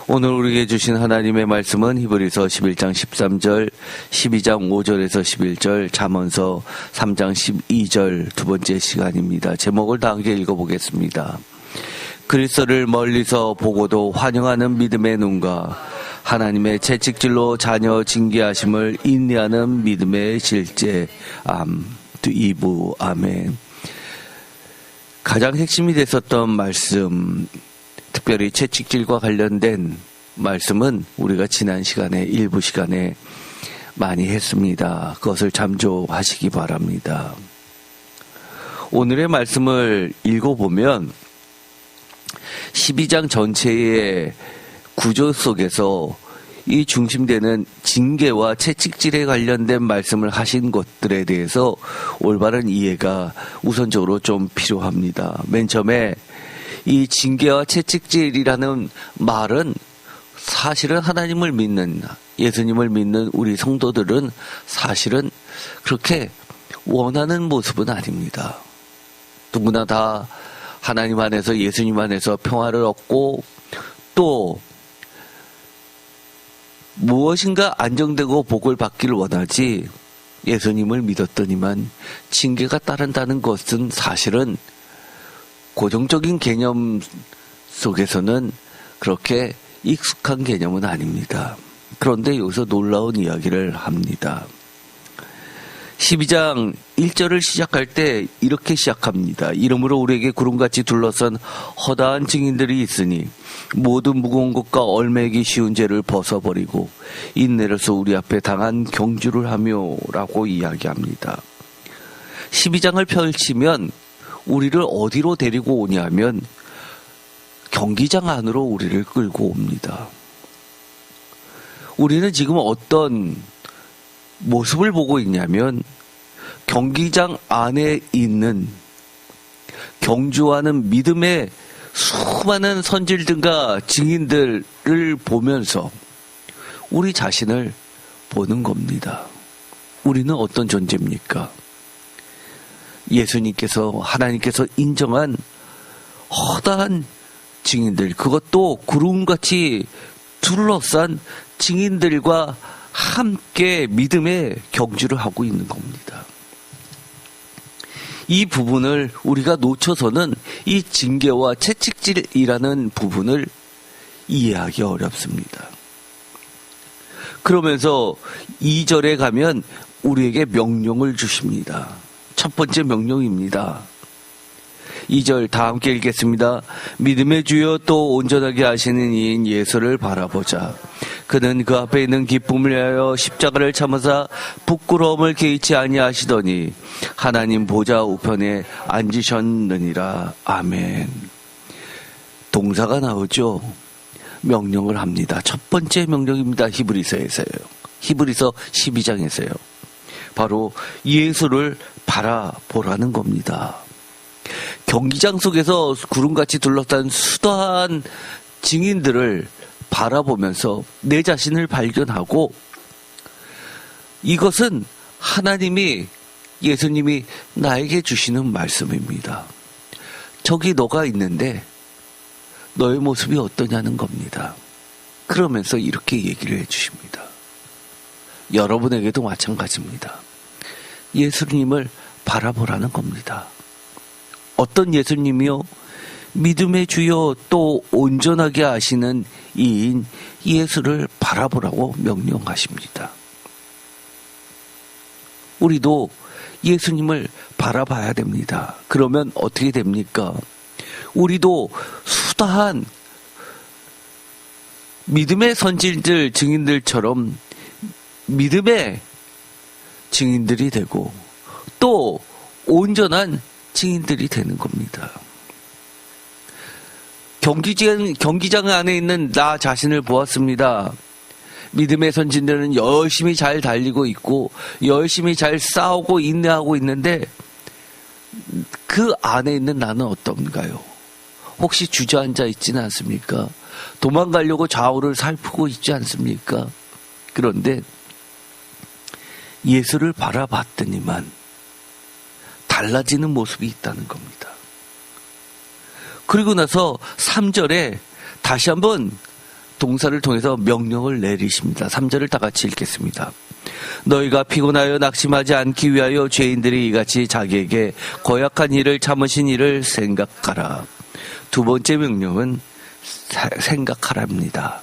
오늘 우리에게 주신 하나님의 말씀은 히브리서 11장 13절, 12장 5절에서 11절, 잠언서 3장 12절 두 번째 시간입니다. 제목을 다 함께 읽어보겠습니다. 그리스도를 멀리서 보고도 환영하는 믿음의 눈과 하나님의 채찍질로 자녀 징계하심을 인내하는 믿음의 실제. 2부 아멘. 가장 핵심이 됐었던 말씀, 특별히 채찍질과 관련된 말씀은 우리가 지난 시간에 일부 시간에 많이 했습니다. 그것을 참조하시기 바랍니다. 오늘의 말씀을 읽어보면 12장 전체의 구조 속에서 이 중심되는 징계와 채찍질에 관련된 말씀을 하신 것들에 대해서 올바른 이해가 우선적으로 좀 필요합니다. 맨 처음에 이 징계와 채찍질이라는 말은 사실은 하나님을 믿는, 예수님을 믿는 우리 성도들은 사실은 그렇게 원하는 모습은 아닙니다. 누구나 다 하나님 안에서, 예수님 안에서 평화를 얻고 또 무엇인가 안정되고 복을 받기를 원하지, 예수님을 믿었더니만 징계가 따른다는 것은 사실은 고정적인 개념 속에서는 그렇게 익숙한 개념은 아닙니다. 그런데 여기서 놀라운 이야기를 합니다. 12장 1절을 시작할 때 이렇게 시작합니다. 이러므로 우리에게 구름같이 둘러싼 허다한 증인들이 있으니 모든 무거운 것과 얼매기 쉬운 죄를 벗어버리고 인내로서 우리 앞에 당한 경주를 하며 라고 이야기합니다. 12장을 펼치면 우리를 어디로 데리고 오냐면 경기장 안으로 우리를 끌고 옵니다. 우리는 지금 어떤 모습을 보고 있냐면 경기장 안에 있는 경주하는 믿음의 수많은 선질들과 증인들을 보면서 우리 자신을 보는 겁니다. 우리는 어떤 존재입니까? 예수님께서, 하나님께서 인정한 허다한 증인들, 그것도 구름같이 둘러싼 증인들과 함께 믿음의 경주를 하고 있는 겁니다. 이 부분을 우리가 놓쳐서는 이 징계와 채찍질이라는 부분을 이해하기 어렵습니다. 그러면서 2절에 가면 우리에게 명령을 주십니다. 첫 번째 명령입니다. 2절 다 함께 읽겠습니다. 믿음의 주여 또 온전하게 하시는 이인 예수를 바라보자. 그는 그 앞에 있는 기쁨을 위하여 십자가를 참으사 부끄러움을 개의치 아니하시더니 하나님 보좌 우편에 앉으셨느니라. 아멘. 동사가 나오죠. 명령을 합니다. 첫 번째 명령입니다. 히브리서에서요. 히브리서 12장에서요. 바로 예수를 바라보라는 겁니다. 경기장 속에서 구름같이 둘러싼 수다한 증인들을 바라보면서 내 자신을 발견하고, 이것은 하나님이, 예수님이 나에게 주시는 말씀입니다. 저기 너가 있는데 너의 모습이 어떠냐는 겁니다. 그러면서 이렇게 얘기를 해주십니다. 여러분에게도 마찬가지입니다. 예수님을 바라보라는 겁니다. 어떤 예수님이요? 믿음의 주여 또 온전하게 하시는 이인 예수를 바라보라고 명령하십니다. 우리도 예수님을 바라봐야 됩니다. 그러면 어떻게 됩니까? 우리도 수다한 믿음의 선질들, 증인들처럼 믿음의 증인들이 되고 또 온전한 증인들이 되는 겁니다. 경기장 안에 있는 나 자신을 보았습니다. 믿음의 선진들은 열심히 잘 달리고 있고 열심히 잘 싸우고 인내하고 있는데 그 안에 있는 나는 어떤가요? 혹시 주저앉아 있지는 않습니까? 도망가려고 좌우를 살피고 있지 않습니까? 그런데 예수를 바라봤더니만 달라지는 모습이 있다는 겁니다. 그리고 나서 3절에 다시 한번 동사를 통해서 명령을 내리십니다. 3절을 다 같이 읽겠습니다. 너희가 피곤하여 낙심하지 않기 위하여 죄인들이 이같이 자기에게 고약한 일을 참으신 일을 생각하라. 두 번째 명령은 생각하라입니다.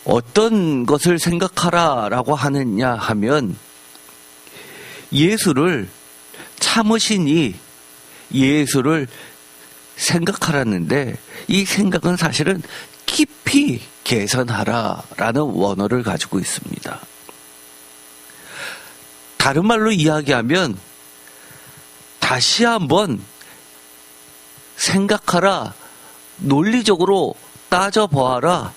어떤 것을 생각하라라고 하느냐 하면 예수를 참으시니 예수를 생각하라는데 이 생각은 사실은 깊이 계산하라라는 원어를 가지고 있습니다. 다른 말로 이야기하면 다시 한번 생각하라, 논리적으로 따져보아라,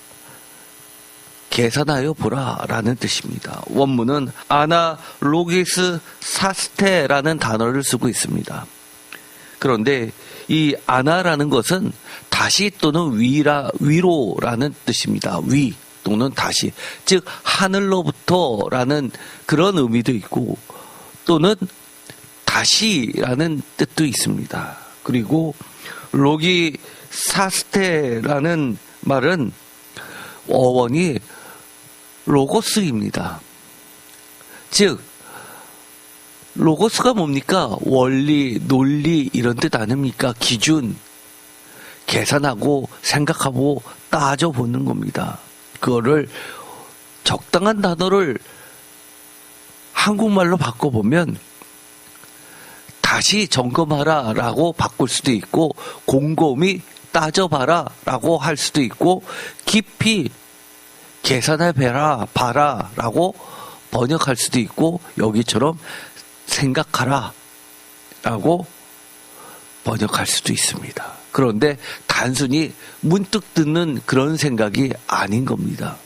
계산하여 보라라는 뜻입니다. 원문은 아나로기스 사스테라는 단어를 쓰고 있습니다. 그런데 이 아나라는 것은 다시 또는 위로라는 뜻입니다. 위 또는 다시, 즉 하늘로부터라는 그런 의미도 있고 또는 다시라는 뜻도 있습니다. 그리고 로기 사스테라는 말은 어원이 로고스입니다. 즉 로고스가 뭡니까? 원리, 논리 이런 뜻 아닙니까? 기준, 계산하고 생각하고 따져보는 겁니다. 그거를 적당한 단어를 한국말로 바꿔보면 다시 점검하라 라고 바꿀 수도 있고 곰곰이 따져봐라 라고 할 수도 있고 깊이 계산해봐라 봐라 라고 번역할 수도 있고 여기처럼 생각하라 라고 번역할 수도 있습니다. 그런데 단순히 문득 듣는 그런 생각이 아닌 겁니다.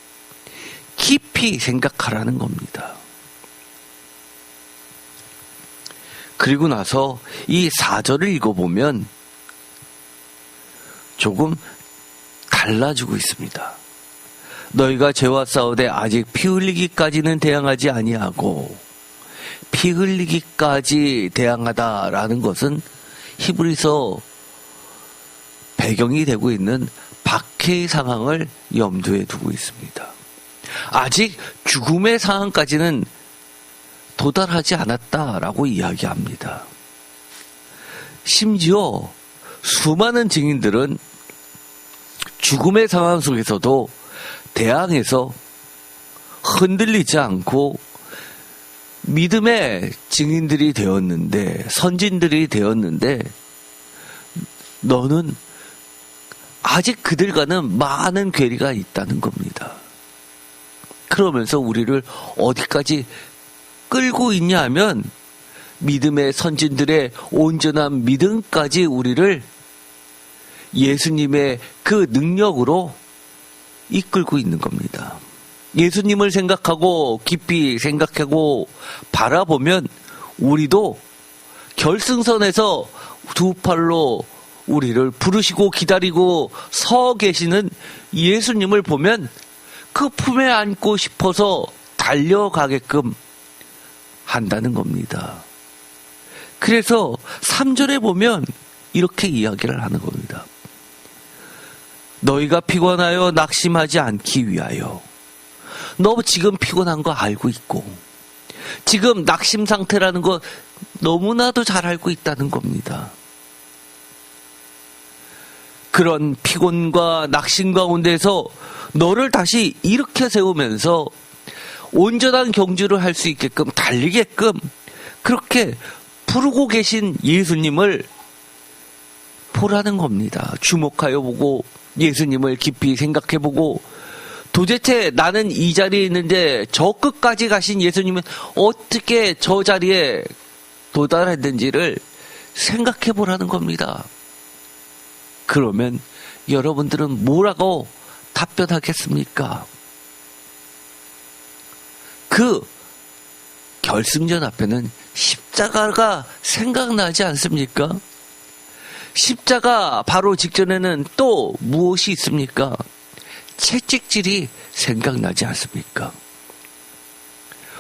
깊이 생각하라는 겁니다. 그리고 나서 이 4절을 읽어보면 조금 달라지고 있습니다. 너희가 죄와 싸우되 아직 피 흘리기까지는 대항하지 아니하고, 피 흘리기까지 대항하다라는 것은 히브리서 배경이 되고 있는 박해의 상황을 염두에 두고 있습니다. 아직 죽음의 상황까지는 도달하지 않았다라고 이야기합니다. 심지어 수많은 증인들은 죽음의 상황 속에서도 대항해서 흔들리지 않고 믿음의 증인들이 되었는데, 선진들이 되었는데 너는 아직 그들과는 많은 괴리가 있다는 겁니다. 그러면서 우리를 어디까지 끌고 있냐 하면 믿음의 선진들의 온전한 믿음까지 우리를 예수님의 그 능력으로 이끌고 있는 겁니다. 예수님을 생각하고 깊이 생각하고 바라보면 우리도 결승선에서 두 팔로 우리를 부르시고 기다리고 서 계시는 예수님을 보면 그 품에 안고 싶어서 달려가게끔 한다는 겁니다. 그래서 3절에 보면 이렇게 이야기를 하는 겁니다. 너희가 피곤하여 낙심하지 않기 위하여. 너 지금 피곤한 거 알고 있고 지금 낙심 상태라는 거 너무나도 잘 알고 있다는 겁니다. 그런 피곤과 낙심 가운데서 너를 다시 일으켜 세우면서 온전한 경주를 할 수 있게끔 달리게끔 그렇게 부르고 계신 예수님을 보라는 겁니다. 주목하여 보고 예수님을 깊이 생각해보고 도대체 나는 이 자리에 있는데 저 끝까지 가신 예수님은 어떻게 저 자리에 도달했는지를 생각해보라는 겁니다. 그러면 여러분들은 뭐라고 답변하겠습니까? 그 결승전 앞에는 십자가가 생각나지 않습니까? 십자가 바로 직전에는 또 무엇이 있습니까? 채찍질이 생각나지 않습니까?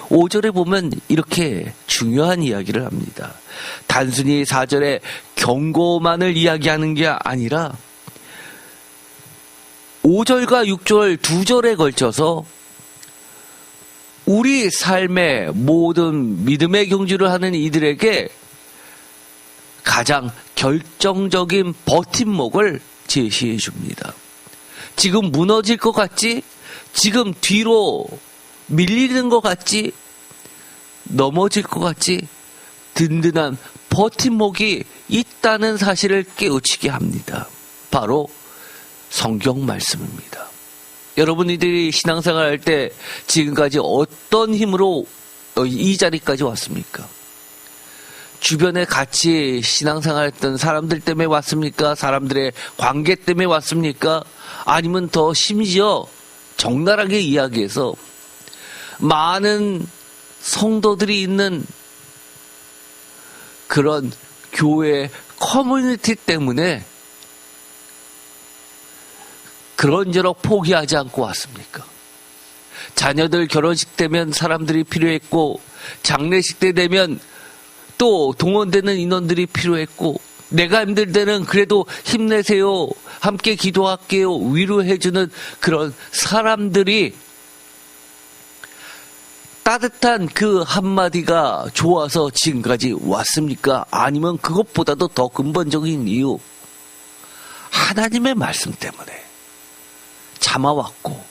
5절에 보면 이렇게 중요한 이야기를 합니다. 단순히 4절에 경고만을 이야기하는 게 아니라 5절과 6절 두 절에 걸쳐서 우리 삶의 모든 믿음의 경주를 하는 이들에게 가장 결정적인 버팀목을 제시해 줍니다. 지금 무너질 것 같지? 지금 뒤로 밀리는 것 같지? 넘어질 것 같지? 든든한 버팀목이 있다는 사실을 깨우치게 합니다. 바로 성경 말씀입니다. 여러분들이 신앙생활 할 때 지금까지 어떤 힘으로 이 자리까지 왔습니까? 주변에 같이 신앙생활 했던 사람들 때문에 왔습니까? 사람들의 관계 때문에 왔습니까? 아니면 더 심지어 적나라하게 이야기해서 많은 성도들이 있는 그런 교회 커뮤니티 때문에 그런저런 포기하지 않고 왔습니까? 자녀들 결혼식 되면 사람들이 필요했고, 장례식 때 되면 또 동원되는 인원들이 필요했고, 내가 힘들 때는 그래도 힘내세요, 함께 기도할게요, 위로해주는 그런 사람들이 따뜻한 그 한마디가 좋아서 지금까지 왔습니까? 아니면 그것보다도 더 근본적인 이유, 하나님의 말씀 때문에 참아왔고,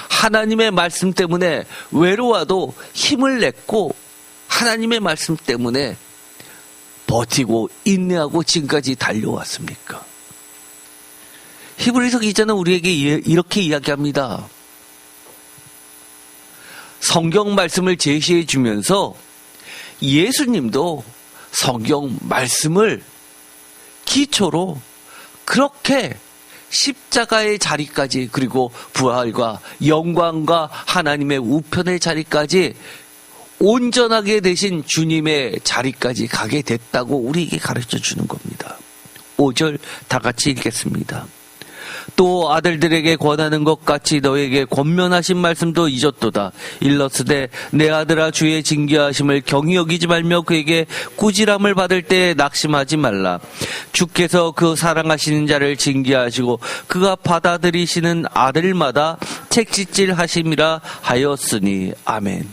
하나님의 말씀 때문에 외로워도 힘을 냈고, 하나님의 말씀 때문에 버티고 인내하고 지금까지 달려왔습니까? 히브리서 기자는 우리에게 이렇게 이야기합니다. 성경 말씀을 제시해 주면서 예수님도 성경 말씀을 기초로 그렇게 십자가의 자리까지, 그리고 부활과 영광과 하나님의 우편의 자리까지, 온전하게 되신 주님의 자리까지 가게 됐다고 우리에게 가르쳐 주는 겁니다. 5절 다 같이 읽겠습니다. 또 아들들에게 권하는 것 같이 너에게 권면하신 말씀도 잊었도다. 일러스되 내 아들아 주의 징계하심을 경히 여기지 말며 그에게 꾸지람을 받을 때 낙심하지 말라. 주께서 그 사랑하시는 자를 징계하시고 그가 받아들이시는 아들마다 책짓질 하심이라 하였으니. 아멘.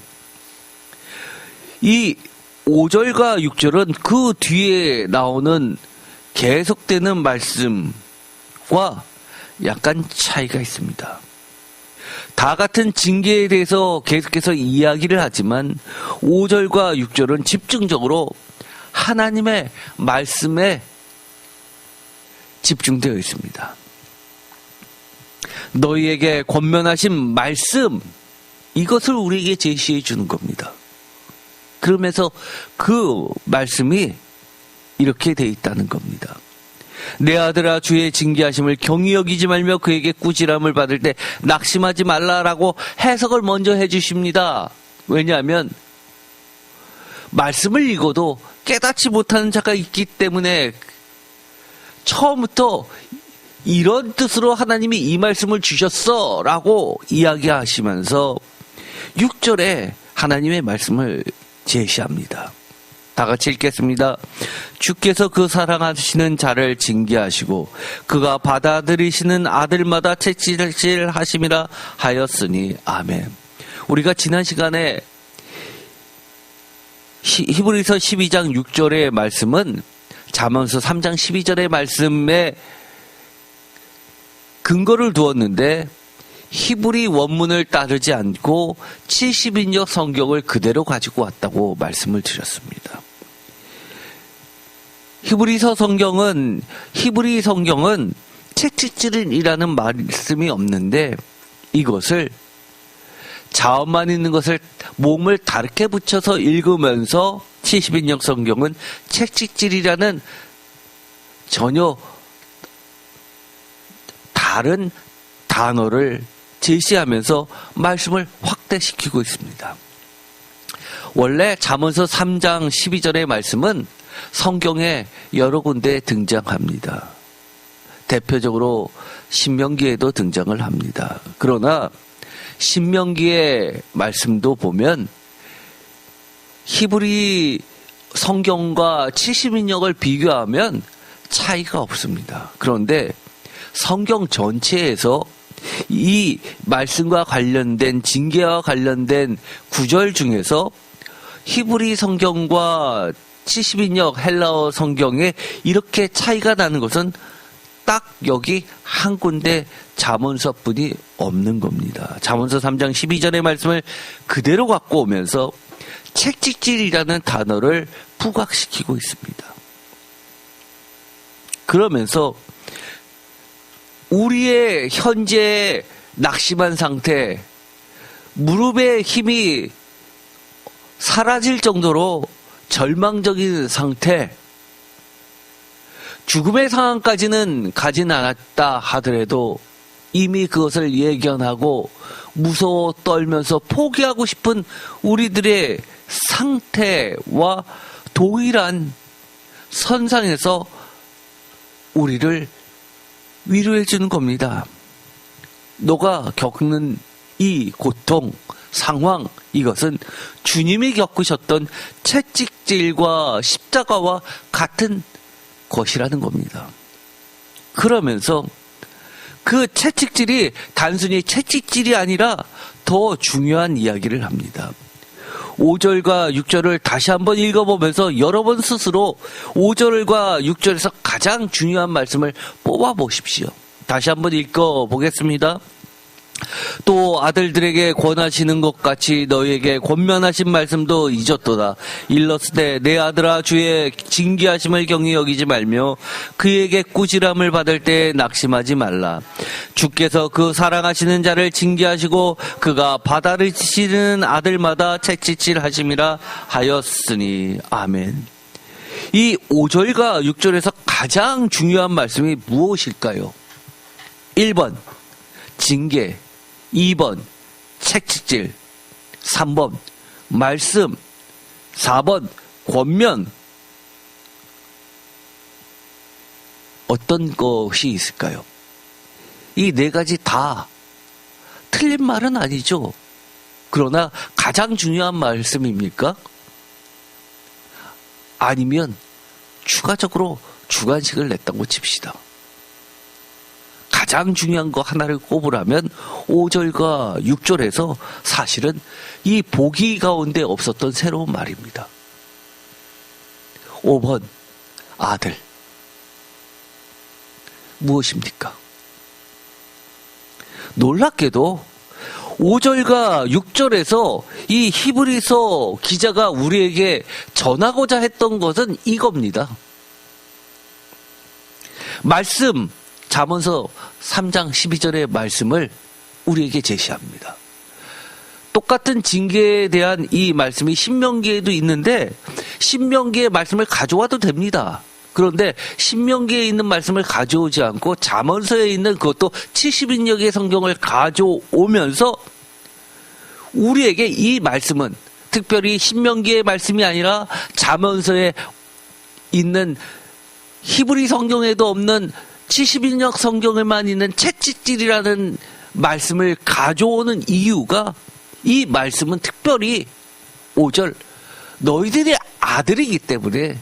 이 5절과 6절은 그 뒤에 나오는 계속되는 말씀과 약간 차이가 있습니다. 다 같은 징계에 대해서 계속해서 이야기를 하지만 5절과 6절은 집중적으로 하나님의 말씀에 집중되어 있습니다. 너희에게 권면하신 말씀, 이것을 우리에게 제시해 주는 겁니다. 그러면서 그 말씀이 이렇게 돼 있다는 겁니다. 내 아들아 주의 징계하심을 경히 여기지 말며 그에게 꾸지람을 받을 때 낙심하지 말라라고 해석을 먼저 해주십니다. 왜냐하면 말씀을 읽어도 깨닫지 못하는 자가 있기 때문에 처음부터 이런 뜻으로 하나님이 이 말씀을 주셨어 라고 이야기하시면서 6절에 하나님의 말씀을 제시합니다. 다 같이 읽겠습니다. 주께서 그 사랑하시는 자를 징계하시고 그가 받아들이시는 아들마다 채찍질 하심이라 하였으니. 아멘. 우리가 지난 시간에 히브리서 12장 6절의 말씀은 잠언서 3장 12절의 말씀에 근거를 두었는데 히브리 원문을 따르지 않고 70인역 성경을 그대로 가지고 왔다고 말씀을 드렸습니다. 히브리 성경은 채찍질이라는 말씀이 없는데 이것을 자언만 있는 것을 몸을 다르게 붙여서 읽으면서 70인역 성경은 채찍질이라는 전혀 다른 단어를 제시하면서 말씀을 확대시키고 있습니다. 원래 잠언서 3장 12절의 말씀은 성경에 여러 군데 등장합니다. 대표적으로 신명기에도 등장을 합니다. 그러나 신명기의 말씀도 보면 히브리 성경과 70인역을 비교하면 차이가 없습니다. 그런데 성경 전체에서 이 말씀과 관련된 징계와 관련된 구절 중에서 히브리 성경과 70인역 헬라어 성경에 이렇게 차이가 나는 것은 딱 여기 한 군데 잠언서뿐이 없는 겁니다. 잠언서 3장 12절의 말씀을 그대로 갖고 오면서 채찍질이라는 단어를 부각시키고 있습니다. 그러면서 우리의 현재 낙심한 상태, 무릎의 힘이 사라질 정도로 절망적인 상태, 죽음의 상황까지는 가진 않았다 하더라도 이미 그것을 예견하고 무서워 떨면서 포기하고 싶은 우리들의 상태와 동일한 선상에서 우리를 위로해 주는 겁니다. 너가 겪는 이 고통, 상황, 이것은 주님이 겪으셨던 채찍질과 십자가와 같은 것이라는 겁니다. 그러면서 그 채찍질이 단순히 채찍질이 아니라 더 중요한 이야기를 합니다. 5절과 6절을 다시 한번 읽어보면서 여러분 스스로 5절과 6절에서 가장 중요한 말씀을 뽑아보십시오. 다시 한번 읽어보겠습니다. 또 아들들에게 권하시는 것 같이 너희에게 권면하신 말씀도 잊었도다. 일렀으되 내 아들아 주의 징계하심을 경히 여기지 말며 그에게 꾸지람을 받을 때 낙심하지 말라. 주께서 그 사랑하시는 자를 징계하시고 그가 받아들이시는 아들마다 채찍질 하심이라 하였으니. 아멘. 이 5절과 6절에서 가장 중요한 말씀이 무엇일까요? 1번 징계, 2번 채찍질, 3번 말씀, 4번 권면. 어떤 것이 있을까요? 이 네 가지 다 틀린 말은 아니죠. 그러나 가장 중요한 말씀입니까? 아니면 추가적으로 주관식을 냈다고 칩시다. 가장 중요한 거 하나를 꼽으라면 5절과 6절에서 사실은 이 보기 가운데 없었던 새로운 말입니다. 5번 아들. 무엇입니까? 놀랍게도 5절과 6절에서 이 히브리서 기자가 우리에게 전하고자 했던 것은 이겁니다. 말씀, 잠언서 3장 12절의 말씀을 우리에게 제시합니다. 똑같은 징계에 대한 이 말씀이 신명기에도 있는데 신명기의 말씀을 가져와도 됩니다. 그런데 신명기에 있는 말씀을 가져오지 않고 잠언서에 있는 그것도 70인역의 성경을 가져오면서 우리에게 이 말씀은 특별히 신명기의 말씀이 아니라 잠언서에 있는 히브리 성경에도 없는 70인역 성경에만 있는 채찍질이라는 말씀을 가져오는 이유가 이 말씀은 특별히 5절 너희들의 아들이기 때문에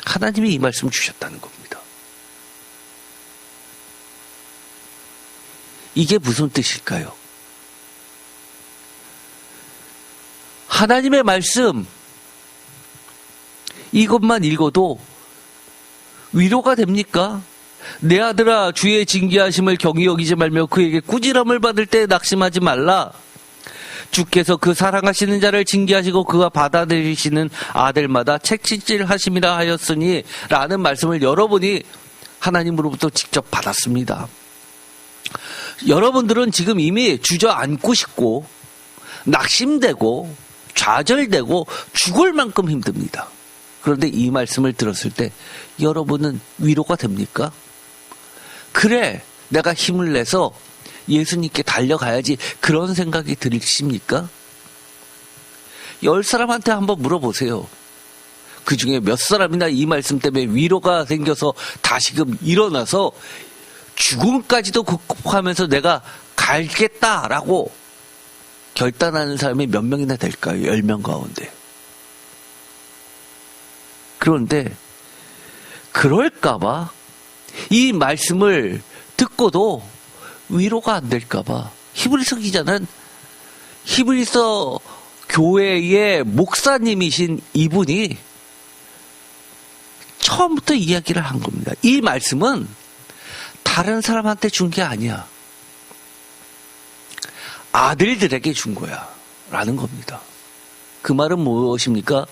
하나님이 이 말씀을 주셨다는 겁니다. 이게 무슨 뜻일까요? 하나님의 말씀 이것만 읽어도 위로가 됩니까? 내 아들아 주의 징계하심을 경히 여기지 말며 그에게 꾸지람을 받을 때 낙심하지 말라. 주께서 그 사랑하시는 자를 징계하시고 그가 받아들이시는 아들마다 채찍질 하심이라 하였으니 라는 말씀을 여러분이 하나님으로부터 직접 받았습니다. 여러분들은 지금 이미 주저앉고 싶고 낙심되고 좌절되고 죽을 만큼 힘듭니다. 그런데 이 말씀을 들었을 때 여러분은 위로가 됩니까? 그래, 내가 힘을 내서 예수님께 달려가야지 그런 생각이 들으십니까? 10사람한테 한번 물어보세요. 그 중에 몇 사람이나 이 말씀 때문에 위로가 생겨서 다시금 일어나서 죽음까지도 극복하면서 내가 갈겠다라고 결단하는 사람이 몇 명이나 될까요? 10명 가운데. 그런데 그럴까봐 이 말씀을 듣고도 위로가 안 될까봐. 히브리서 기자는 히브리서 교회의 목사님이신 이분이 처음부터 이야기를 한 겁니다. 이 말씀은 다른 사람한테 준 게 아니야. 아들들에게 준 거야. 라는 겁니다. 그 말은 무엇입니까?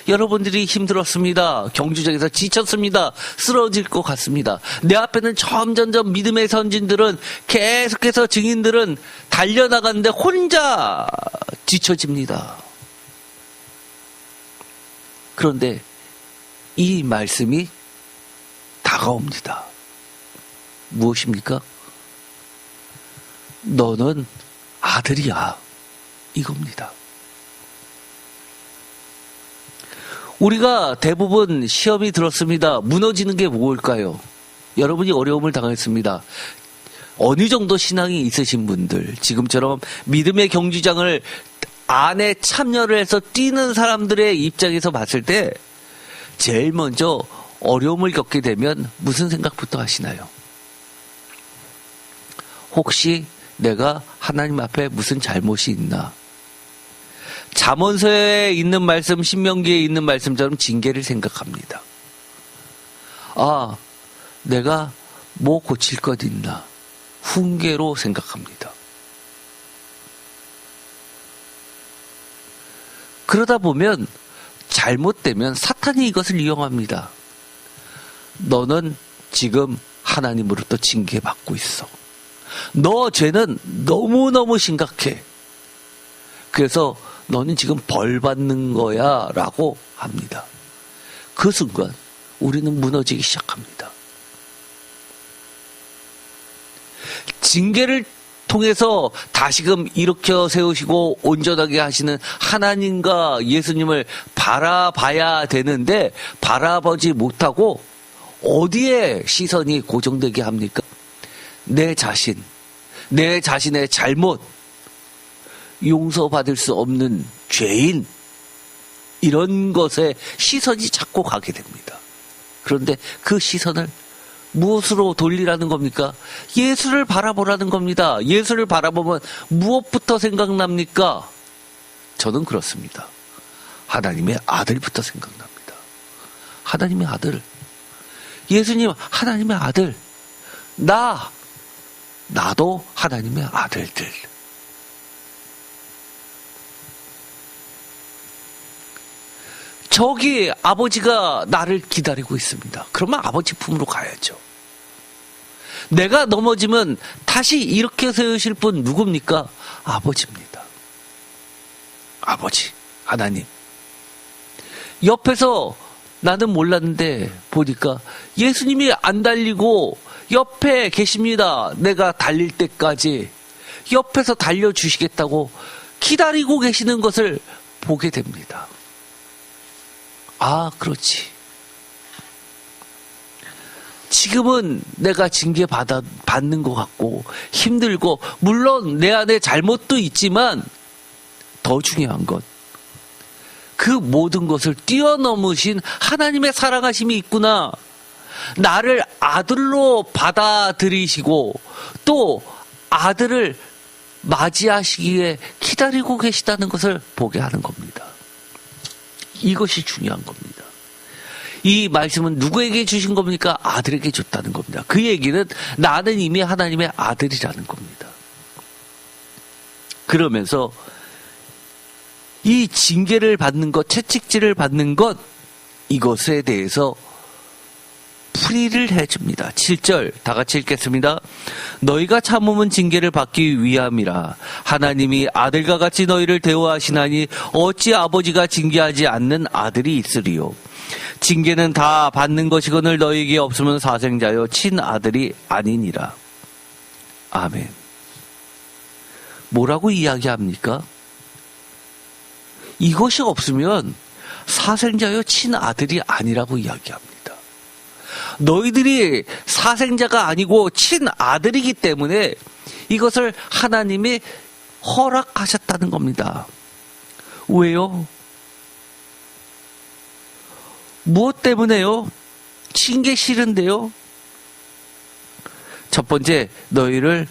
여러분들이 힘들었습니다. 경주장에서 지쳤습니다. 쓰러질 것 같습니다. 내 앞에는 점점점 믿음의 선진들은 계속해서 증인들은 달려나가는데 혼자 지쳐집니다. 그런데 이 말씀이 다가옵니다. 무엇입니까? 너는 아들이야. 이겁니다. 우리가 대부분 시험이 들었습니다. 무너지는 게 뭘까요? 여러분이 어려움을 당했습니다. 어느 정도 신앙이 있으신 분들, 지금처럼 믿음의 경주장을 안에 참여를 해서 뛰는 사람들의 입장에서 봤을 때 제일 먼저 어려움을 겪게 되면 무슨 생각부터 하시나요? 혹시 내가 하나님 앞에 무슨 잘못이 있나? 잠언서에 있는 말씀, 신명기에 있는 말씀처럼 징계를 생각합니다. 아, 내가 뭐 고칠 것 있나? 훈계로 생각합니다. 그러다 보면 잘못되면 사탄이 이것을 이용합니다. 너는 지금 하나님으로부터 징계받고 있어. 너 죄는 너무너무 심각해. 그래서 너는 지금 벌 받는 거야 라고 합니다. 그 순간 우리는 무너지기 시작합니다. 징계를 통해서 다시금 일으켜 세우시고 온전하게 하시는 하나님과 예수님을 바라봐야 되는데 바라보지 못하고 어디에 시선이 고정되게 합니까? 내 자신, 내 자신의 잘못, 용서받을 수 없는 죄인, 이런 것에 시선이 자꾸 가게 됩니다. 그런데 그 시선을 무엇으로 돌리라는 겁니까? 예수를 바라보라는 겁니다. 예수를 바라보면 무엇부터 생각납니까? 저는 그렇습니다. 하나님의 아들부터 생각납니다. 하나님의 아들. 예수님, 하나님의 아들. 나도 하나님의 아들들. 저기 아버지가 나를 기다리고 있습니다. 그러면 아버지 품으로 가야죠. 내가 넘어지면 다시 일으켜 세우실 분 누굽니까? 아버지입니다. 아버지, 하나님. 옆에서 나는 몰랐는데 보니까 예수님이 안 달리고 옆에 계십니다. 내가 달릴 때까지 옆에서 달려주시겠다고 기다리고 계시는 것을 보게 됩니다. 아, 그렇지. 지금은 내가 징계받는 것 같고 힘들고 물론 내 안에 잘못도 있지만 더 중요한 것, 그 모든 것을 뛰어넘으신 하나님의 사랑하심이 있구나. 나를 아들로 받아들이시고 또 아들을 맞이하시기에 기다리고 계시다는 것을 보게 하는 겁니다. 이것이 중요한 겁니다. 이 말씀은 누구에게 주신 겁니까? 아들에게 줬다는 겁니다. 그 얘기는 나는 이미 하나님의 아들이라는 겁니다. 그러면서 이 징계를 받는 것, 채찍질을 받는 것, 이것에 대해서 풀이를 해줍니다. 7절 다 같이 읽겠습니다. 너희가 참음은 징계를 받기 위함이라. 하나님이 아들과 같이 너희를 대우하시나니 어찌 아버지가 징계하지 않는 아들이 있으리요. 징계는 다 받는 것이거늘 너희에게 없으면 사생자요 친아들이 아니니라. 아멘. 뭐라고 이야기합니까? 이것이 없으면 사생자요 친아들이 아니라고 이야기합니다. 너희들이 사생자가 아니고 친아들이기 때문에 이것을 하나님이 허락하셨다는 겁니다. 왜요? 무엇 때문에요? 징계 싫은데요? 첫 번째, 너희를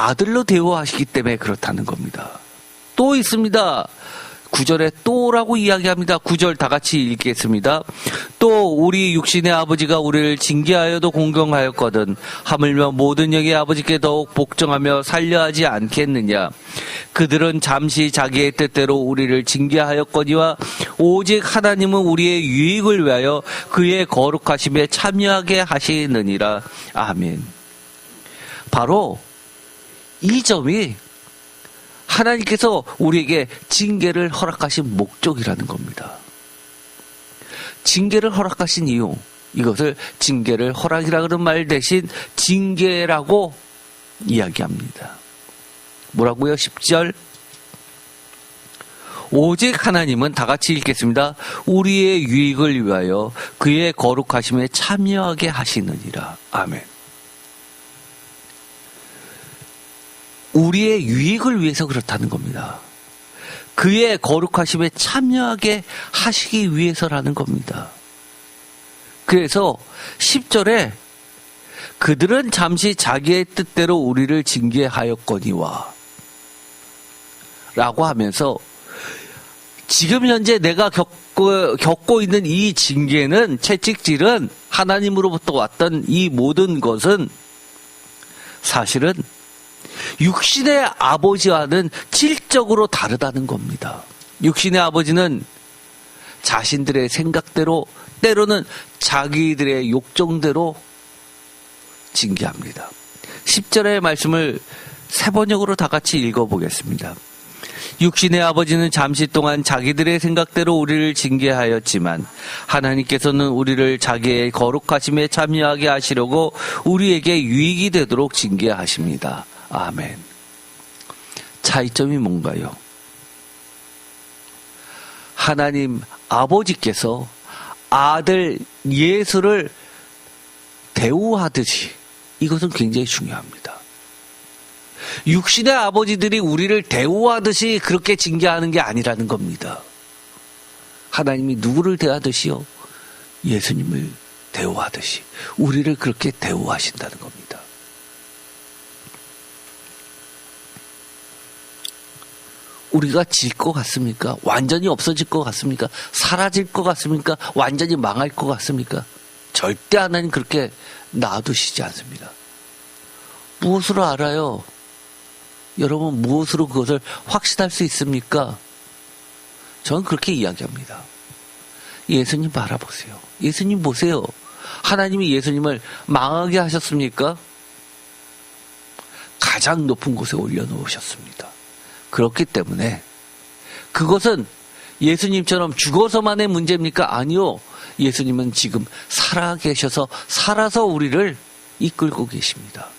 아들로 대우하시기 때문에 그렇다는 겁니다. 또 있습니다. 9절에 또라고 이야기합니다. 9절 다 같이 읽겠습니다. 또 우리 육신의 아버지가 우리를 징계하여도 공경하였거든 하물며 모든 영의 아버지께 더욱 복종하며 살려하지 않겠느냐. 그들은 잠시 자기의 뜻대로 우리를 징계하였거니와 오직 하나님은 우리의 유익을 위하여 그의 거룩하심에 참여하게 하시느니라. 아멘. 바로 이 점이 하나님께서 우리에게 징계를 허락하신 목적이라는 겁니다. 징계를 허락하신 이유, 이것을 징계를 허락이라는 말 대신 징계라고 이야기합니다. 뭐라고요? 10절. 오직 하나님은 다 같이 읽겠습니다. 우리의 유익을 위하여 그의 거룩하심에 참여하게 하시느니라. 아멘. 우리의 유익을 위해서 그렇다는 겁니다. 그의 거룩하심에 참여하게 하시기 위해서라는 겁니다. 그래서 10절에 그들은 잠시 자기의 뜻대로 우리를 징계하였거니와 라고 하면서 지금 현재 내가 겪고 있는 이 징계는, 채찍질은, 하나님으로부터 왔던 이 모든 것은 사실은 육신의 아버지와는 질적으로 다르다는 겁니다. 육신의 아버지는 자신들의 생각대로, 때로는 자기들의 욕정대로 징계합니다. 10절의 말씀을 세 번역으로 다 같이 읽어보겠습니다. 육신의 아버지는 잠시 동안 자기들의 생각대로 우리를 징계하였지만 하나님께서는 우리를 자기의 거룩하심에 참여하게 하시려고 우리에게 유익이 되도록 징계하십니다. 아멘. 차이점이 뭔가요? 하나님 아버지께서 아들 예수를 대우하듯이, 이것은 굉장히 중요합니다. 육신의 아버지들이 우리를 대우하듯이 그렇게 징계하는 게 아니라는 겁니다. 하나님이 누구를 대하듯이요? 예수님을 대우하듯이 우리를 그렇게 대우하신다는 겁니다. 우리가 질 것 같습니까? 완전히 없어질 것 같습니까? 사라질 것 같습니까? 완전히 망할 것 같습니까? 절대 하나님 그렇게 놔두시지 않습니다. 무엇으로 알아요? 여러분, 무엇으로 그것을 확신할 수 있습니까? 저는 그렇게 이야기합니다. 예수님 바라보세요. 예수님 보세요. 하나님이 예수님을 망하게 하셨습니까? 가장 높은 곳에 올려놓으셨습니다. 그렇기 때문에 그것은 예수님처럼 죽어서만의 문제입니까? 아니요. 예수님은 지금 살아계셔서, 살아서 우리를 이끌고 계십니다.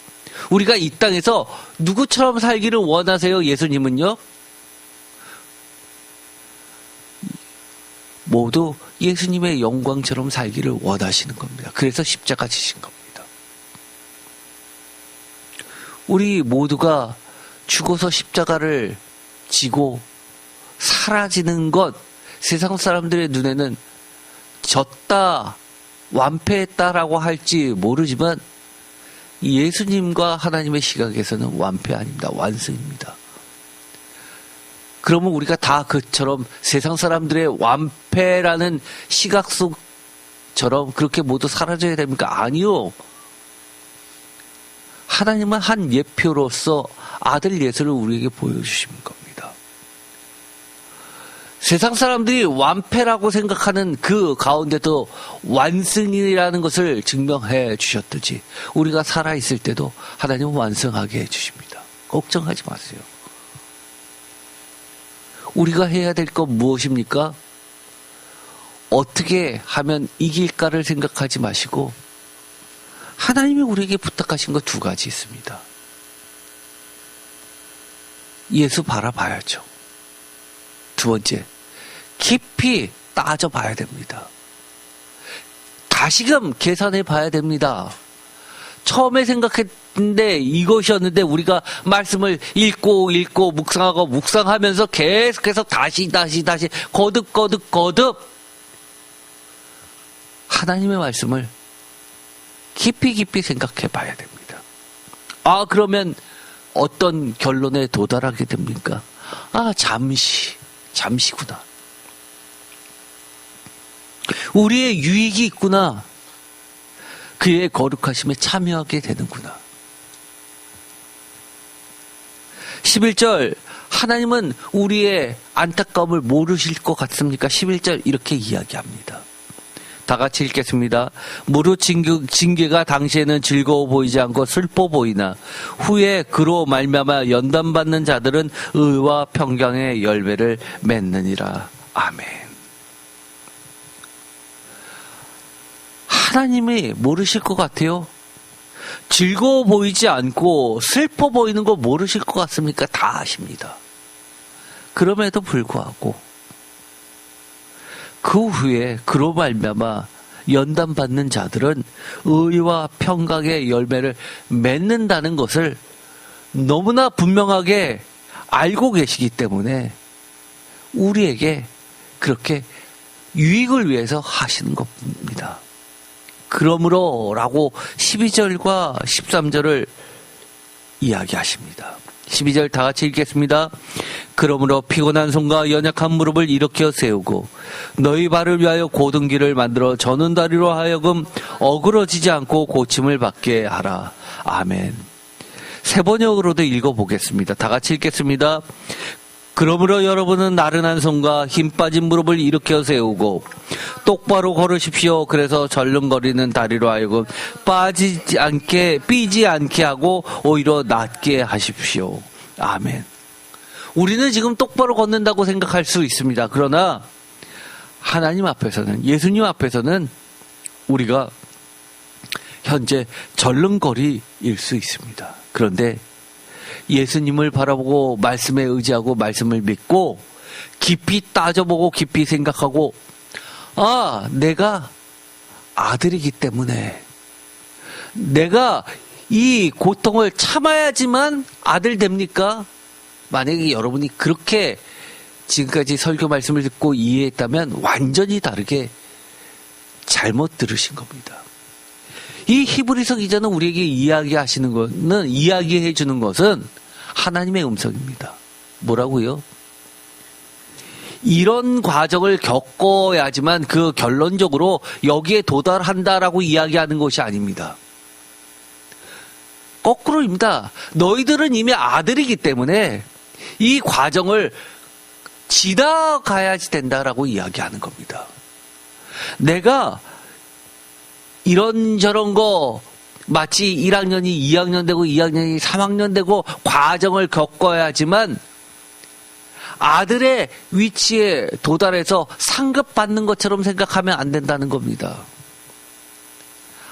우리가 이 땅에서 누구처럼 살기를 원하세요? 예수님은요? 모두 예수님의 영광처럼 살기를 원하시는 겁니다. 그래서 십자가 지신 겁니다. 우리 모두가 죽어서 십자가를 지고 사라지는 것, 세상 사람들의 눈에는 졌다, 완패했다라고 할지 모르지만 예수님과 하나님의 시각에서는 완패 아닙니다. 완승입니다. 그러면 우리가 다 그처럼 세상 사람들의 완패라는 시각 속처럼 그렇게 모두 사라져야 됩니까? 아니요. 하나님은 한 예표로서 아들 예수를 우리에게 보여주신 겁니다. 세상 사람들이 완패라고 생각하는 그 가운데도 완승이라는 것을 증명해 주셨듯이 우리가 살아있을 때도 하나님은 완성하게 해주십니다. 걱정하지 마세요. 우리가 해야 될 건 무엇입니까? 어떻게 하면 이길까를 생각하지 마시고 하나님이 우리에게 부탁하신 것 두 가지 있습니다. 예수 바라봐야죠. 두 번째, 깊이 따져봐야 됩니다. 다시금 계산해 봐야 됩니다. 처음에 생각했는데 이것이었는데 우리가 말씀을 읽고 묵상하면서 계속해서 다시 거듭 하나님의 말씀을 깊이 생각해 봐야 됩니다. 그러면 어떤 결론에 도달하게 됩니까? 아, 잠시구나. 우리의 유익이 있구나. 그의 거룩하심에 참여하게 되는구나. 11절, 하나님은 우리의 안타까움을 모르실 것 같습니까? 11절 이렇게 이야기합니다. 다 같이 읽겠습니다. 무릇 징계가 당시에는 즐거워 보이지 않고 슬퍼 보이나 후에 그로 말미암아 연단받는 자들은 의와 평강의 열매를 맺느니라. 아멘. 하나님이 모르실 것 같아요? 즐거워 보이지 않고 슬퍼 보이는 거 모르실 것 같습니까? 다 아십니다. 그럼에도 불구하고 그 후에 그로 말미암아 연단받는 자들은 의와 평강의 열매를 맺는다는 것을 너무나 분명하게 알고 계시기 때문에 우리에게 그렇게 유익을 위해서 하시는 겁니다. 그러므로 라고 12절과 13절을 이야기하십니다. 12절 다 같이 읽겠습니다. 그러므로 피곤한 손과 연약한 무릎을 일으켜 세우고 너희 발을 위하여 곧은 길을 만들어 저는 다리로 하여금 어그러지지 않고 고침을 받게 하라. 아멘. 새 번역으로도 읽어보겠습니다. 다 같이 읽겠습니다. 그러므로 여러분은 나른한 손과 힘 빠진 무릎을 일으켜 세우고 똑바로 걸으십시오. 그래서 절름거리는 다리로 하여금 삐지 않게 하고 오히려 낫게 하십시오. 아멘. 우리는 지금 똑바로 걷는다고 생각할 수 있습니다. 그러나 하나님 앞에서는, 예수님 앞에서는 우리가 현재 절름거리일 수 있습니다. 그런데 예수님을 바라보고 말씀에 의지하고 말씀을 믿고 깊이 따져보고 깊이 생각하고 내가 아들이기 때문에 내가 이 고통을 참아야지만 아들 됩니까? 만약에 여러분이 그렇게 지금까지 설교 말씀을 듣고 이해했다면 완전히 다르게 잘못 들으신 겁니다. 이 히브리서 기자는 우리에게 이야기해 주는 것은 하나님의 음성입니다. 뭐라고요? 이런 과정을 겪어야지만 그 결론적으로 여기에 도달한다라고 이야기하는 것이 아닙니다. 거꾸로입니다. 너희들은 이미 아들이기 때문에 이 과정을 지나가야지 된다라고 이야기하는 겁니다. 내가 이런저런 거 마치 1학년이 2학년 되고 2학년이 3학년 되고 과정을 겪어야지만 아들의 위치에 도달해서 상급받는 것처럼 생각하면 안 된다는 겁니다.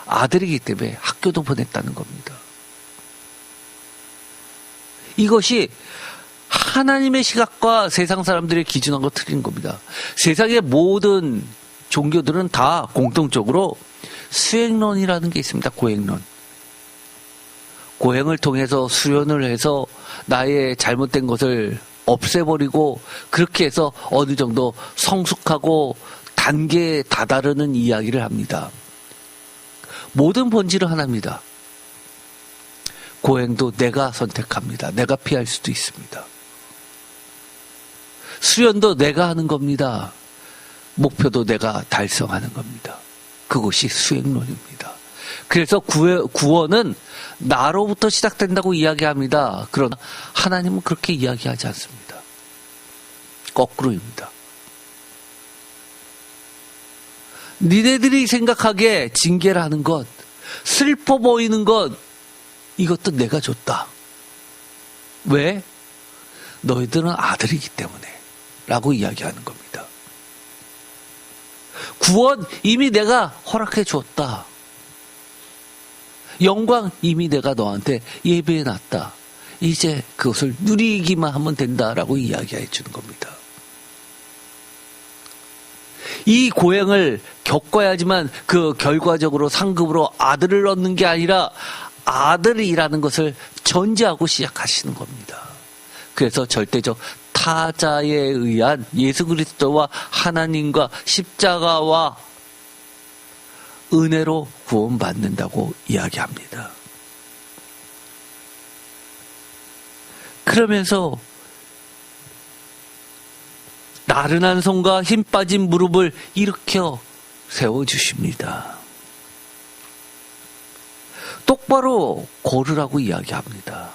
아들이기 때문에 학교도 보냈다는 겁니다. 이것이 하나님의 시각과 세상 사람들의 기준하고 틀린 겁니다. 세상의 모든 종교들은 다 공통적으로 수행론이라는 게 있습니다. 고행론. 고행을 통해서 수련을 해서 나의 잘못된 것을 없애버리고 그렇게 해서 어느 정도 성숙하고 단계에 다다르는 이야기를 합니다. 모든 본질은 하나입니다. 고행도 내가 선택합니다. 내가 피할 수도 있습니다. 수련도 내가 하는 겁니다. 목표도 내가 달성하는 겁니다. 그것이 수행론입니다. 그래서 구원은 나로부터 시작된다고 이야기합니다. 그러나 하나님은 그렇게 이야기하지 않습니다. 거꾸로입니다. 니네들이 생각하기에 징계를 하는 것, 슬퍼 보이는 것, 이것도 내가 줬다. 왜? 너희들은 아들이기 때문에 라고 이야기하는 겁니다. 구원 이미 내가 허락해 주었다. 영광 이미 내가 너한테 예배해 놨다. 이제 그것을 누리기만 하면 된다라고 이야기해 주는 겁니다. 이 고행을 겪어야지만 그 결과적으로 상급으로 아들을 얻는 게 아니라 아들이라는 것을 전제하고 시작하시는 겁니다. 그래서 절대적 타자에 의한 예수 그리스도와 하나님과 십자가와 은혜로 구원받는다고 이야기합니다. 그러면서 나른한 손과 힘 빠진 무릎을 일으켜 세워주십니다. 똑바로 걸으라고 이야기합니다.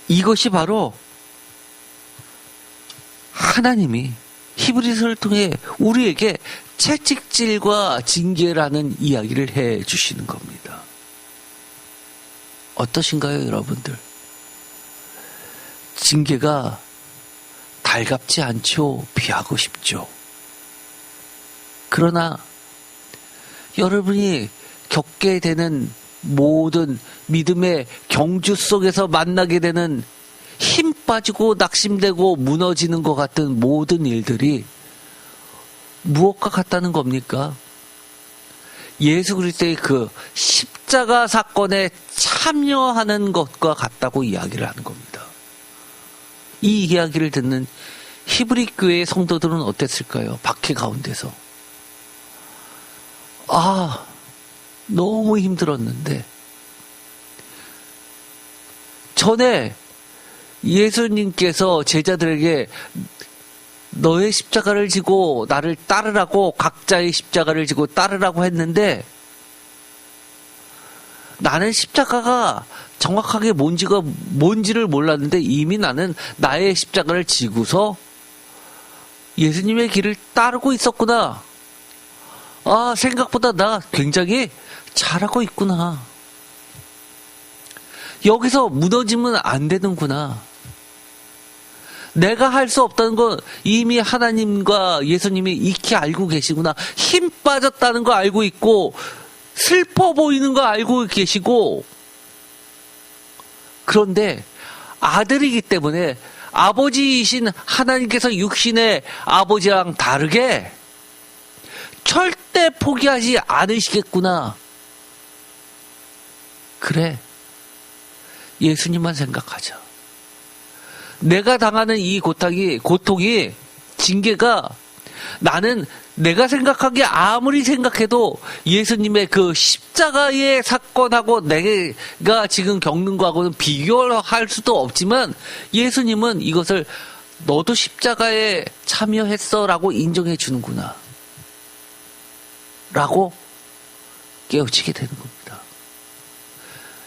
이것이 바로 하나님이 히브리서를 통해 우리에게 채찍질과 징계라는 이야기를 해 주시는 겁니다. 어떠신가요, 여러분들? 징계가 달갑지 않죠. 피하고 싶죠. 그러나 여러분이 겪게 되는 모든 믿음의 경주 속에서 만나게 되는 힘 빠지고 낙심되고 무너지는 것 같은 모든 일들이 무엇과 같다는 겁니까? 예수 그리스도의 그 십자가 사건에 참여하는 것과 같다고 이야기를 하는 겁니다. 이 이야기를 듣는 히브리 교회의 성도들은 어땠을까요? 박해 가운데서. 너무 힘들었는데 전에 예수님께서 제자들에게 너의 십자가를 지고 나를 따르라고, 각자의 십자가를 지고 따르라고 했는데 나는 십자가가 정확하게 뭔지를 몰랐는데 이미 나는 나의 십자가를 지고서 예수님의 길을 따르고 있었구나. 생각보다 나 굉장히 잘하고 있구나. 여기서 무너지면 안 되는구나. 내가 할 수 없다는 건 이미 하나님과 예수님이 익히 알고 계시구나. 힘 빠졌다는 거 알고 있고 슬퍼 보이는 거 알고 계시고, 그런데 아들이기 때문에 아버지이신 하나님께서 육신의 아버지랑 다르게 절대 포기하지 않으시겠구나. 그래, 예수님만 생각하자. 내가 당하는 이 고통이, 징계가 나는 내가 생각하기에 아무리 생각해도 예수님의 그 십자가의 사건하고 내가 지금 겪는 거하고는 비교할 수도 없지만 예수님은 이것을 너도 십자가에 참여했어 라고 인정해 주는구나 라고 깨우치게 되는 겁니다.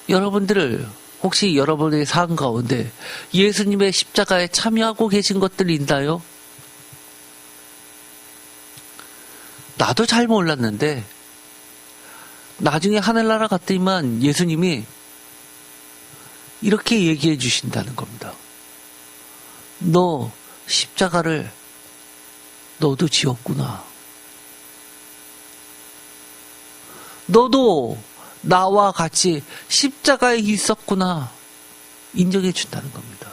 여러분들 혹시 여러분의 삶 가운데 예수님의 십자가에 참여하고 계신 것들이 있나요? 나도 잘 몰랐는데 나중에 하늘나라 갔더니만 예수님이 이렇게 얘기해 주신다는 겁니다. 너 십자가를 너도 지었구나. 너도 나와 같이 십자가에 있었구나. 인정해 준다는 겁니다.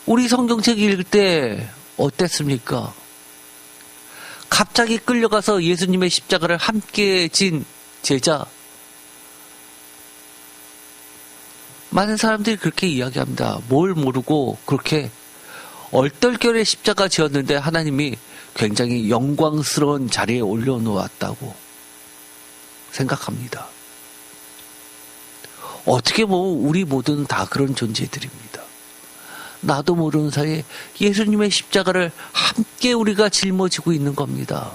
우리 성경책 읽을 때 어땠습니까? 갑자기 끌려가서 예수님의 십자가를 함께 진 제자. 많은 사람들이 그렇게 이야기합니다. 뭘 모르고 그렇게 얼떨결에 십자가 지었는데 하나님이 굉장히 영광스러운 자리에 올려놓았다고 생각합니다. 어떻게 보면 우리 모두는 다 그런 존재들입니다. 나도 모르는 사이에 예수님의 십자가를 함께 우리가 짊어지고 있는 겁니다.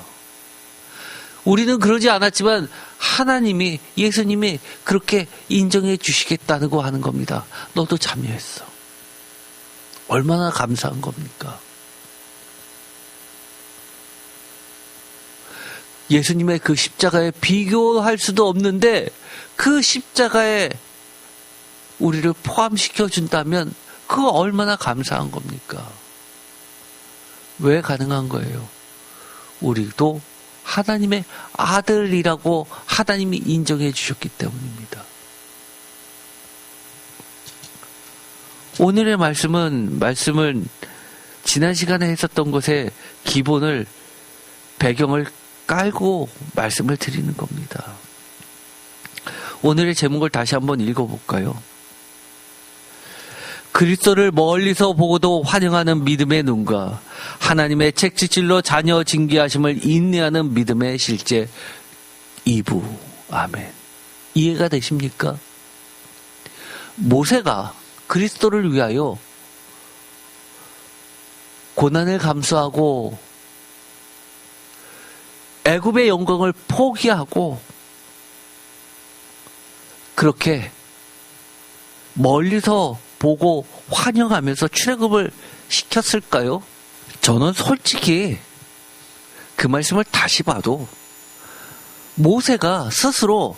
우리는 그러지 않았지만 하나님이, 예수님이 그렇게 인정해 주시겠다고 하는 겁니다. 너도 참여했어. 얼마나 감사한 겁니까? 예수님의 그 십자가에 비교할 수도 없는데 그 십자가에 우리를 포함시켜 준다면 그거 얼마나 감사한 겁니까? 왜 가능한 거예요? 우리도 하나님의 아들이라고 하나님이 인정해 주셨기 때문입니다. 오늘의 말씀을 지난 시간에 했었던 것에 기본을, 배경을 깔고 말씀을 드리는 겁니다. 오늘의 제목을 다시 한번 읽어볼까요? 그리스도를 멀리서 보고도 환영하는 믿음의 눈과 하나님의 채찍질로 자녀 징계하심을 인내하는 믿음의 실제. 2부. 아멘. 이해가 되십니까? 모세가 그리스도를 위하여 고난을 감수하고 애굽의 영광을 포기하고 그렇게 멀리서 보고 환영하면서 출애굽을 시켰을까요? 저는 솔직히 그 말씀을 다시 봐도 모세가 스스로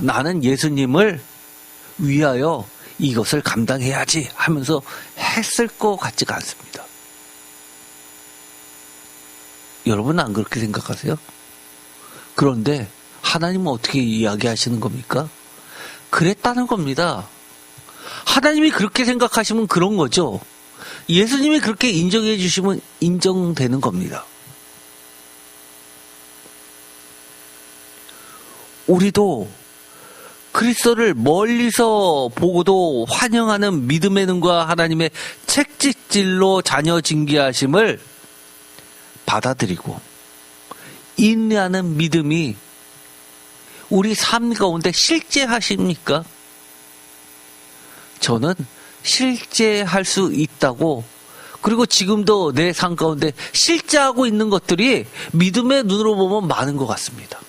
나는 예수님을 위하여 이것을 감당해야지 하면서 했을 것 같지가 않습니다. 여러분은 안 그렇게 생각하세요? 그런데 하나님은 어떻게 이야기하시는 겁니까? 그랬다는 겁니다. 하나님이 그렇게 생각하시면 그런 거죠. 예수님이 그렇게 인정해 주시면 인정되는 겁니다. 우리도 그리스도를 멀리서 보고도 환영하는 믿음의 눈과 하나님의 책찍질로 자녀 징계하심을 받아들이고 인내하는 믿음이 우리 삶 가운데 실제하십니까? 저는 실제할 수 있다고, 그리고 지금도 내 삶 가운데 실제하고 있는 것들이 믿음의 눈으로 보면 많은 것 같습니다.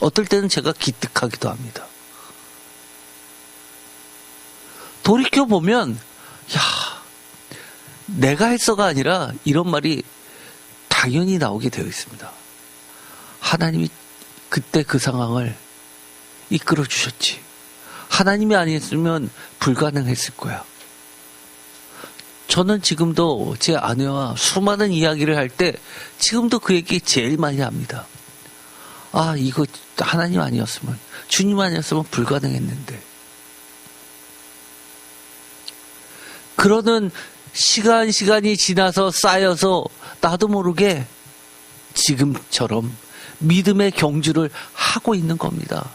어떨 때는 제가 기특하기도 합니다. 돌이켜보면 내가 했어가 아니라 이런 말이 당연히 나오게 되어 있습니다. 하나님이 그때 그 상황을 이끌어 주셨지. 하나님이 아니었으면 불가능했을 거야. 저는 지금도 제 아내와 수많은 이야기를 할 때 지금도 그 얘기 제일 많이 합니다. 이거 하나님 아니었으면, 주님 아니었으면 불가능했는데. 그러는 시간이 지나서 쌓여서 나도 모르게 지금처럼 믿음의 경주를 하고 있는 겁니다.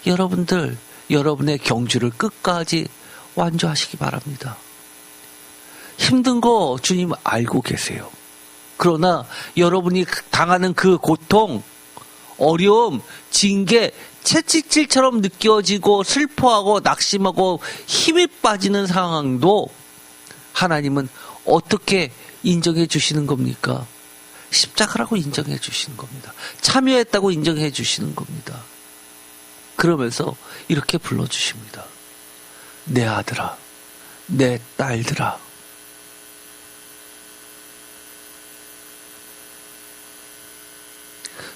여러분들, 여러분의 경주를 끝까지 완주하시기 바랍니다. 힘든 거 주님 알고 계세요. 그러나 여러분이 당하는 그 고통, 어려움, 징계, 채찍질처럼 느껴지고 슬퍼하고 낙심하고 힘이 빠지는 상황도 하나님은 어떻게 인정해 주시는 겁니까? 십자가라고 인정해 주시는 겁니다. 참여했다고 인정해 주시는 겁니다. 그러면서 이렇게 불러주십니다. 내 아들아, 내 딸들아.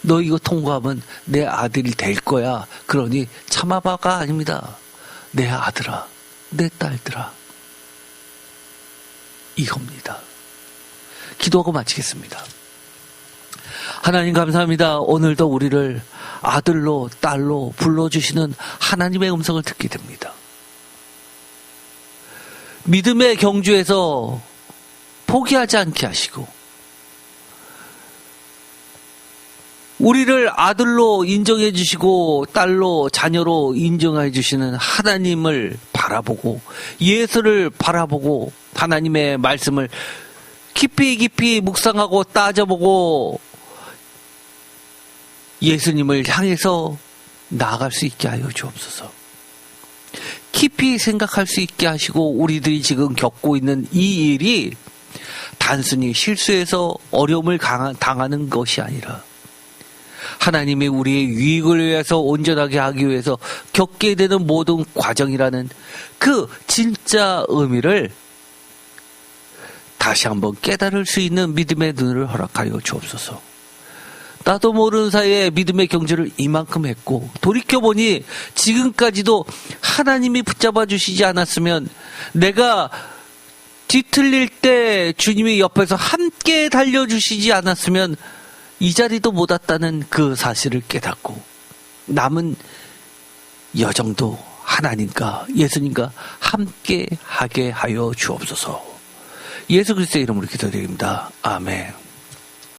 너 이거 통과하면 내 아들이 될 거야. 그러니 참아봐가 아닙니다. 내 아들아, 내 딸들아. 이겁니다. 기도하고 마치겠습니다. 하나님 감사합니다. 오늘도 우리를 아들로 딸로 불러주시는 하나님의 음성을 듣게 됩니다. 믿음의 경주에서 포기하지 않게 하시고 우리를 아들로 인정해 주시고 딸로 자녀로 인정해 주시는 하나님을 바라보고 예수를 바라보고 하나님의 말씀을 깊이 묵상하고 따져보고 예수님을 향해서 나아갈 수 있게 하여 주옵소서. 깊이 생각할 수 있게 하시고 우리들이 지금 겪고 있는 이 일이 단순히 실수해서 어려움을 당하는 것이 아니라 하나님이 우리의 유익을 위해서 온전하게 하기 위해서 겪게 되는 모든 과정이라는 그 진짜 의미를 다시 한번 깨달을 수 있는 믿음의 눈을 허락하여 주옵소서. 나도 모르는 사이에 믿음의 경주를 이만큼 했고 돌이켜보니 지금까지도 하나님이 붙잡아 주시지 않았으면 내가 뒤틀릴 때 주님이 옆에서 함께 달려주시지 않았으면 이 자리도 못 왔다는 그 사실을 깨닫고 남은 여정도 하나님과 예수님과 함께 하게 하여 주옵소서. 예수 그리스도의 이름으로 기도드립니다. 아멘.